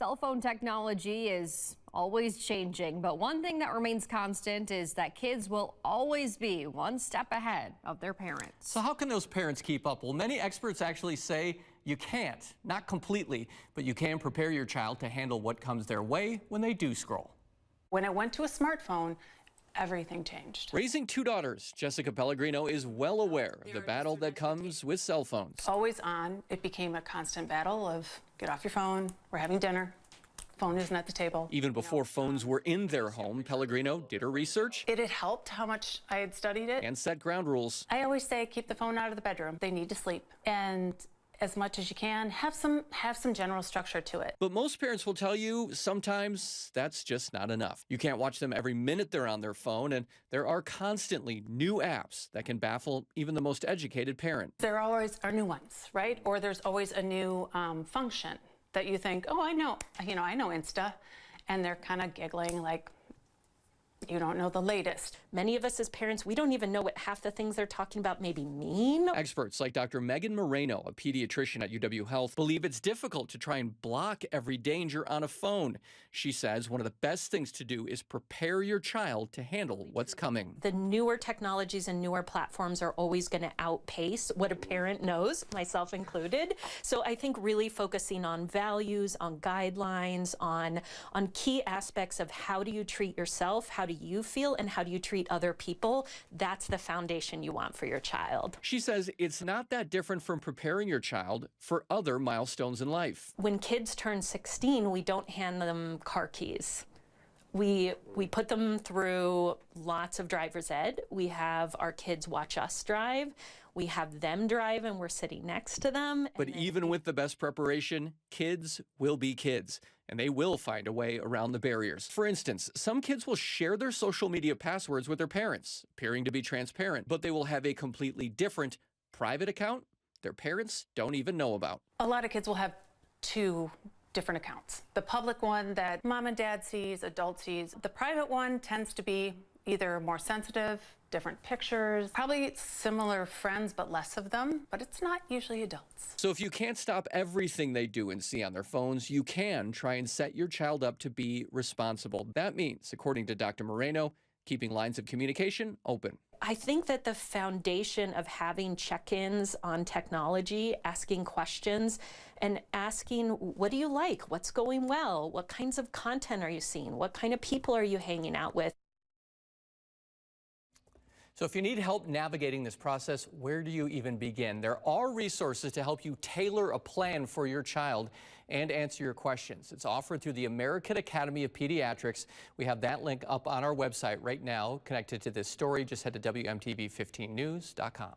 Cell phone technology is always changing, but one thing that remains constant is that kids will always be one step ahead of their parents. So how can those parents keep up? Well, many experts actually say you can't, not completely, but you can prepare your child to handle what comes their way when they do scroll. When it went to a smartphone, everything changed. Raising two daughters, Jessica Pellegrino is well aware of the battle that comes with cell phones. Always on, it became a constant battle of get off your phone, we're having dinner, phone isn't at the table. Even before phones were in their home, Pellegrino did her research. It had helped how much I had studied it. And set ground rules. I always say keep the phone out of the bedroom. They need to sleep. And as much as you can, have some general structure to it. But most parents will tell you sometimes that's just not enough. You can't watch them every minute they're on their phone, and there are constantly new apps that can baffle even the most educated parent. There always are new ones, right? Or there's always a new function that you think, oh, I know Insta, and they're kind of giggling like, you don't know the latest. Many of us as parents, we don't even know what half the things they're talking about maybe mean. Experts like Dr. Megan Moreno, a pediatrician at UW Health, believe it's difficult to try and block every danger on a phone. She says one of the best things to do is prepare your child to handle what's coming. The newer technologies and newer platforms are always going to outpace what a parent knows, myself included. So I think really focusing on values, on guidelines, on key aspects of how do you treat yourself, how do you feel, and how do you treat other people, that's the foundation you want for your child. She says it's not that different from preparing your child for other milestones in life. When kids turn 16, we don't hand them car keys. We put them through lots of driver's ed. We have our kids watch us drive. We have them drive and we're sitting next to them. But even with the best preparation, kids will be kids, and they will find a way around the barriers. For instance, some kids will share their social media passwords with their parents, appearing to be transparent, but they will have a completely different private account their parents don't even know about. A lot of kids will have two different accounts. The public one that mom and dad sees, adult sees. The private one tends to be either more sensitive, different pictures, probably similar friends, but less of them, but it's not usually adults. So if you can't stop everything they do and see on their phones, you can try and set your child up to be responsible. That means, according to Dr. Moreno, keeping lines of communication open. I think that the foundation of having check-ins on technology, asking questions, and asking, what do you like? What's going well? What kinds of content are you seeing? What kind of people are you hanging out with? So if you need help navigating this process, where do you even begin? There are resources to help you tailor a plan for your child and answer your questions. It's offered through the American Academy of Pediatrics. We have that link up on our website right now connected to this story. Just head to WMTV15news.com.